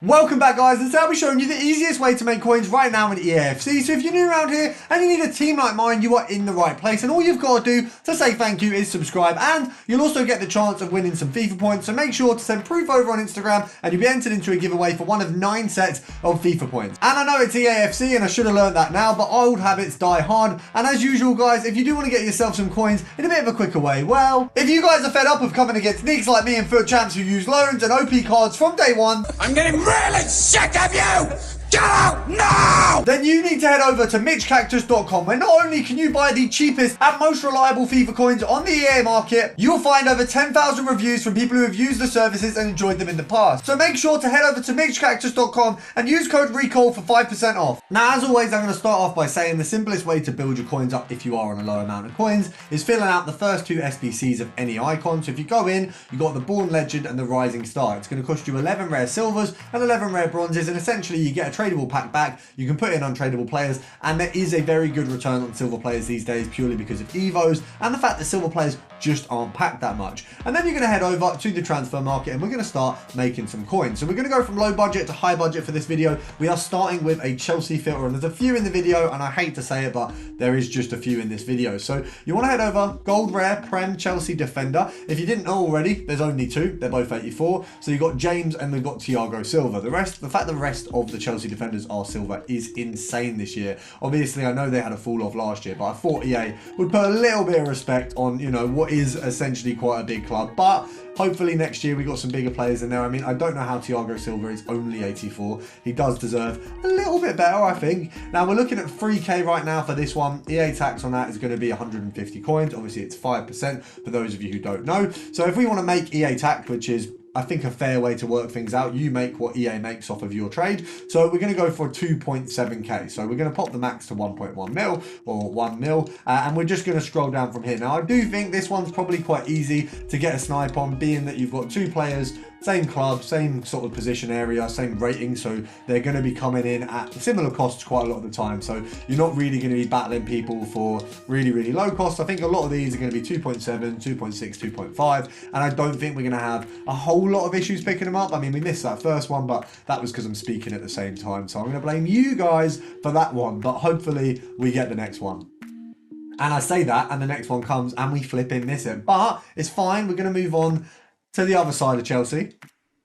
Welcome back, guys, and today I'll be showing you the easiest way to make coins right now in EAFC. So if you're new around here and you need a team like mine, you are in the right place, and all you've got to do to say thank you is subscribe, and you'll also get the chance of winning some FIFA points. So make sure to send proof over on Instagram and you'll be entered into a giveaway for one of 9 sets of FIFA points. And I know it's EAFC and I should have learned that now, but old habits die hard, and as usual, guys, if you do want to get yourself some coins in a bit of a quicker way, well, if you guys are fed up of coming against nicks like me and foot champs who use loans and OP cards from day one, I'm getting really sick of you! Get out now! Then you need to head over to midcactus.com, where not only can you buy the cheapest and most reliable FIFA coins on the EA market, you'll find over 10,000 reviews from people who have used the services and enjoyed them in the past. So make sure to head over to midcactus.com and use code RECALL for 5% off. Now, as always, I'm going to start off by saying the simplest way to build your coins up if you are on a low amount of coins is filling out the first 2 SBCs of any icon. So if you go in, you've got the Born Legend and the Rising Star. It's going to cost you 11 rare silvers and 11 rare bronzes, and essentially you get a tradable pack back. You can put in untradeable players, and there is a very good return on silver players these days purely because of Evos and the fact that silver players just aren't packed that much. And then you're going to head over to the transfer market and we're going to start making some coins. So we're going to go from low budget to high budget for this video. We are starting with a Chelsea filter, and there's a few in the video, and I hate to say it, but there is just a few in this video. So you want to head over gold rare Prem Chelsea defender. If you didn't know already, there's only 2. They're both 84. So you've got James and we've got Thiago Silva. The fact the rest of the Chelsea defenders are silver is insane this year. Obviously, I know they had a fall off last year, but I thought EA would put a little bit of respect on, you know, what is essentially quite a big club. But hopefully next year we got some bigger players in there. I mean, I don't know how Thiago Silva is only 84. He does deserve a little bit better, I think. Now we're looking at 3k right now for this one. EA tax on that is going to be 150 coins. Obviously it's 5% for those of you who don't know. So if we want to make EA tax, which is I think a fair way to work things out, you make what EA makes off of your trade. So we're going to go for 2.7k. So we're going to pop the max to 1.1 mil or 1 mil, and we're just going to scroll down from here. Now I do think this one's probably quite easy to get a snipe on, being that you've got 2 players, same club, same sort of position area, same rating, so they're going to be coming in at similar costs quite a lot of the time. So you're not really going to be battling people for really low costs. I think a lot of these are going to be 2.7, 2.6, 2.5, and I don't think we're going to have a whole lot of issues picking them up. I mean, we missed that first one, but that was because I'm speaking at the same time, so I'm going to blame you guys for that one, but hopefully we get the next one. And I say that, and the next one comes, and we flip in miss it, but it's fine. We're going to move on to the other side of Chelsea.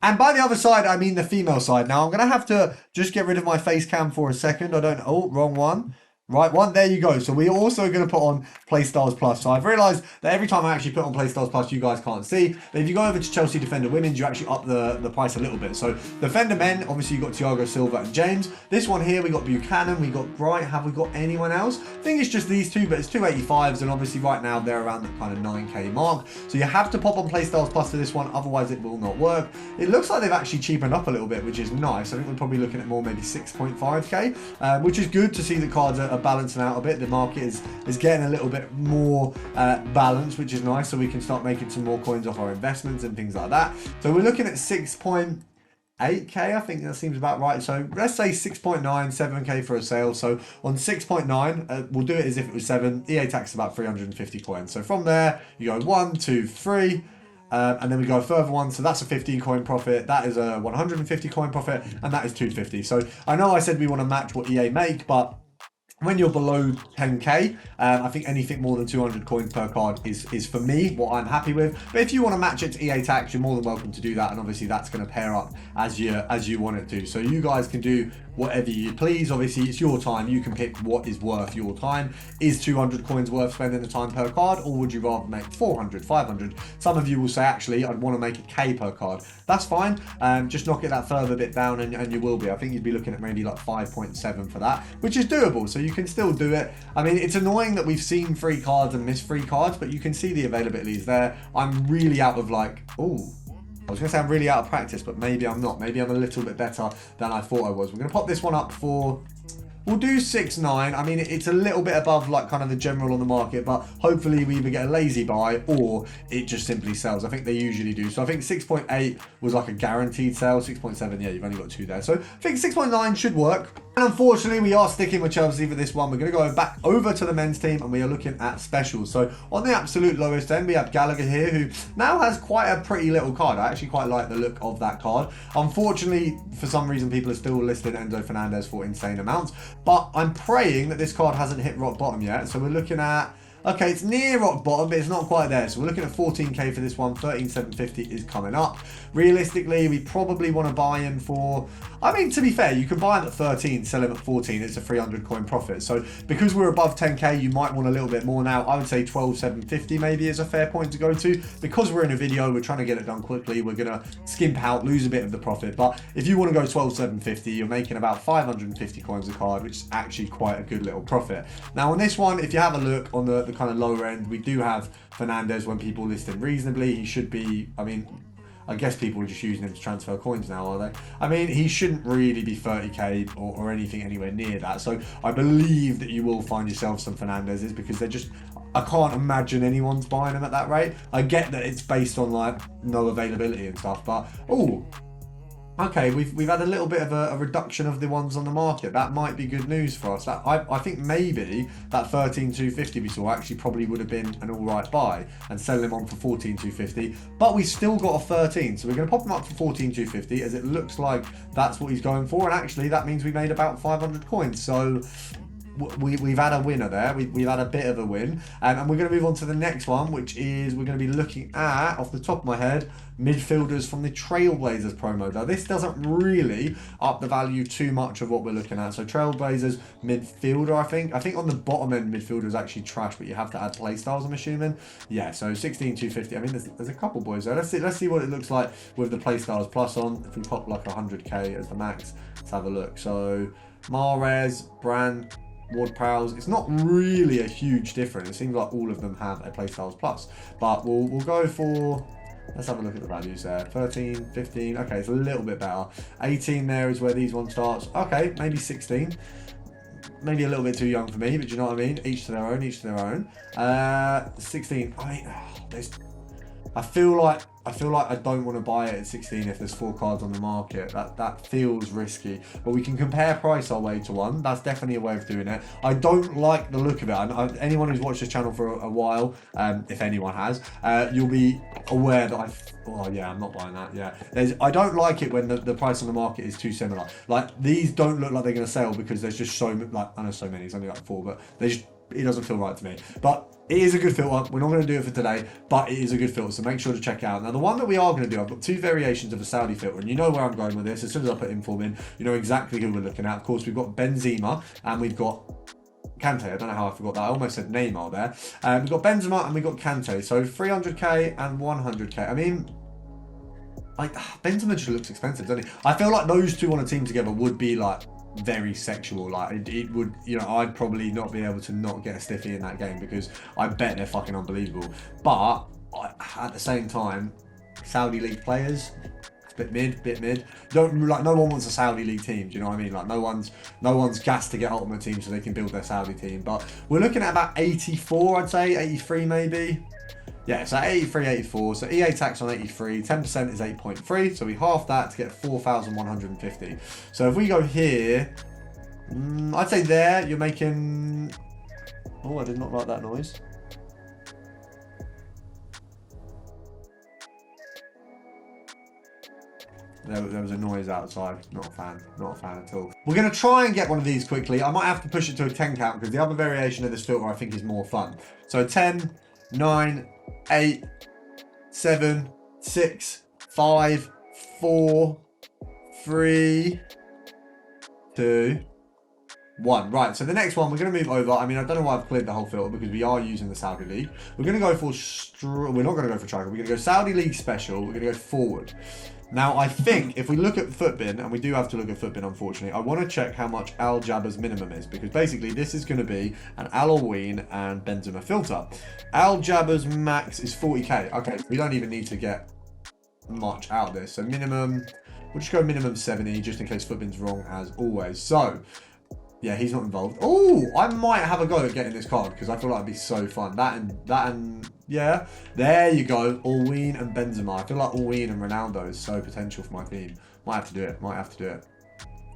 And by the other side, I mean the female side. Now, I'm going to have to just get rid of my face cam for a second. Oh, wrong one. Right one, there you go. So we're also going to put on Playstyles Plus. So I've realised that every time I actually put on Playstyles Plus, you guys can't see. But if you go over to Chelsea Defender Women's, you actually up the price a little bit. So Defender Men, obviously you've got Thiago Silva and James. This one here, we got Buchanan, we got Bright. Have we got anyone else? I think it's just these 2, but it's 285s. And obviously right now they're around the kind of 9k mark. So you have to pop on Playstyles Plus for this one, otherwise it will not work. It looks like they've actually cheapened up a little bit, which is nice. I think we're probably looking at more maybe 6.5k, which is good to see the cards are balancing out a bit. The market is getting a little bit more balanced, which is nice, so we can start making some more coins off our investments and things like that. So we're looking at 6.8k, I think that seems about right. So let's say 6.9, 7k for a sale. So on 6.9, we'll do it as if it was 7. EA tax is about 350 coins. So from there, you go 1, 2, 3. And then we go a further one, so that's a 15 coin profit, that is a 150 coin profit, and that is 250. So I know I said we want to match what EA make, but when you're below 10k, I think anything more than 200 coins per card is for me what I'm happy with. But if you want to match it to EA tax, you're more than welcome to do that, and obviously that's going to pair up as you want it to. So you guys can do whatever you please. Obviously it's your time, you can pick what is worth your time. Is 200 coins worth spending the time per card, or would you rather make 400, 500? Some of you will say, actually I'd want to make a k per card. That's fine, just knock it that further bit down and you will be. I think you'd be looking at maybe like 5.7 for that, which is doable, so you can still do it. I mean, it's annoying that we've seen free cards and missed free cards, but you can see the availability is there. I'm really out of I was going to say I'm really out of practice, but maybe I'm not. Maybe I'm a little bit better than I thought I was. We're going to pop this one up for We'll do 6.9. I mean, it's a little bit above like kind of the general on the market, but hopefully we either get a lazy buy or it just simply sells. I think they usually do. So I think 6.8 was like a guaranteed sale. 6.7, yeah, you've only got 2 there. So I think 6.9 should work. And unfortunately, we are sticking with Chelsea for this one. We're going to go back over to the men's team and we are looking at specials. So on the absolute lowest end, we have Gallagher here, who now has quite a pretty little card. I actually quite like the look of that card. Unfortunately, for some reason, people are still listing Enzo Fernandez for insane amounts. But I'm praying that this card hasn't hit rock bottom yet. So we're looking at... Okay, it's near rock bottom, but it's not quite there. So we're looking at 14k for this one. 13,750 is coming up. Realistically, we probably want to buy him for... I mean, to be fair, you can buy him at 13, sell him at 14. It's a 300 coin profit. So because we're above 10k, you might want a little bit more now. I would say 12,750 maybe is a fair point to go to. Because we're in a video, we're trying to get it done quickly. We're going to skimp out, lose a bit of the profit. But if you want to go 12,750, you're making about 550 coins a card, which is actually quite a good little profit. Now on this one, if you have a look on the kind of lower end, we do have Fernandez when people list him reasonably. He should be, I mean, I guess people are just using him to transfer coins now, are they? I mean, he shouldn't really be 30k or anything anywhere near that. So I believe that you will find yourself some Fernandezes because they're just... I can't imagine anyone's buying them at that rate. I get that it's based on like no availability and stuff, but oh, okay, we've had a little bit of a reduction of the ones on the market. That might be good news for us. That I think maybe that 13,250 we saw actually probably would have been an all right buy and selling him on for 14,250. But we still got a 13, so we're going to pop him up for 14,250 as it looks like that's what he's going for. And actually, that means we made about 500 coins. So we've had a winner there. We've had a bit of a win, and we're going to move on to the next one, which is we're going to be looking at, off the top of my head, midfielders from the Trailblazers promo. Now this doesn't really up the value too much of what we're looking at. So Trailblazers midfielder, I think on the bottom end midfielder is actually trash, but you have to add play styles, I'm assuming. Yeah, so 16,250. I mean, there's a couple boys there. Let's see what it looks like with the play styles plus on. If we pop like 100k as the max, let's have a look. So Mahrez, Brandt, Ward-Prowse, it's not really a huge difference. It seems like all of them have a playstyles plus, but we'll go for, let's have a look at the values there. 13, 15, okay, it's a little bit better. 18 there is where these one starts. Okay, maybe 16. Maybe a little bit too young for me, but you know what I mean? Each to their own, each to their own. 16, I mean, I feel like I don't want to buy it at 16 if there's 4 cards on the market. That feels risky. But we can compare price our way to one. That's definitely a way of doing it. I don't like the look of it. Anyone who's watched this channel for a while, if anyone has, you'll be aware that I'm not buying that. Yeah, I don't like it when the price on the market is too similar. Like these don't look like they're going to sell because there's just so like, I know so many. It's only like 4, but it doesn't feel right to me. But it is a good filter. We're not going to do it for today, but it is a good filter, so make sure to check it out. Now, the one that we are going to do, I've got 2 variations of a Saudi filter, and you know where I'm going with this. As soon as I put inform in, you know exactly who we're looking at. Of course, we've got Benzema, and we've got Kante. I don't know how I forgot that. I almost said Neymar there. We've got Benzema, and we've got Kante. So 300k and 100k. I mean, like, Benzema just looks expensive, doesn't he? I feel like those two on a team together would be, like, very sexual. Like it would, you know, I'd probably not be able to not get a stiffy in that game because I bet they're fucking unbelievable. But at the same time, Saudi League players, it's a bit mid. Don't like, no one wants a Saudi League team. Do you know what I mean? Like no one's gassed to get ultimate team so they can build their Saudi team. But we're looking at about 84, I'd say 83 maybe. Yeah, so 83, 84, so EA tax on 83, 10% is 8.3, so we half that to get 4,150. So if we go here, I'd say there, you're making... Oh, I did not like that noise. There was a noise outside. Not a fan at all. We're going to try and get one of these quickly. I might have to push it to a 10 count because the other variation of this filter I think is more fun. So 10, 9, 8, 7, 6, 5, 4, 3, 2, 1. Right, so the next one, we're going to move over. I mean, I don't know why I've cleared the whole filter because we are using the Saudi League. We're going to go for... We're not going to go for striker. We're going to go Saudi League special. We're going to go forward. Now, I think if we look at Footbin, and we do have to look at Footbin, unfortunately, I want to check how much Al Jabba's minimum is, because basically this is going to be an Al-Awen and Benzema filter. Al Jabba's max is 40k. Okay, we don't even need to get much out of this. So minimum, we'll just go minimum 70, just in case Footbin's wrong, as always. So, yeah, he's not involved. Oh, I might have a go at getting this card, because I feel like it'd be so fun. That and yeah, there you go. Awen and Benzema. I feel like Awen and Ronaldo is so potential for my team. Might have to do it.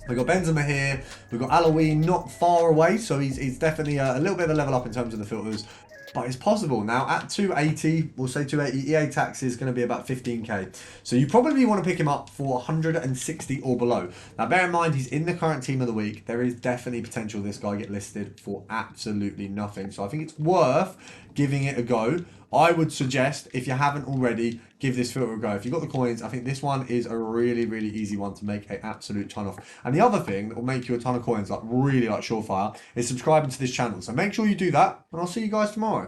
We've got Benzema here. We've got Halloween not far away, so he's definitely a little bit of a level up in terms of the filters. But it's possible. Now, at 280, we'll say 280, EA tax is going to be about 15k. So you probably want to pick him up for 160 or below. Now, bear in mind, he's in the current team of the week. There is definitely potential this guy get listed for absolutely nothing. So I think it's worth giving it a go. I would suggest, if you haven't already, give this filter a go. If you've got the coins, I think this one is a really, really easy one to make an absolute ton of. And the other thing that will make you a ton of coins, like really like surefire, is subscribing to this channel. So make sure you do that, and I'll see you guys tomorrow.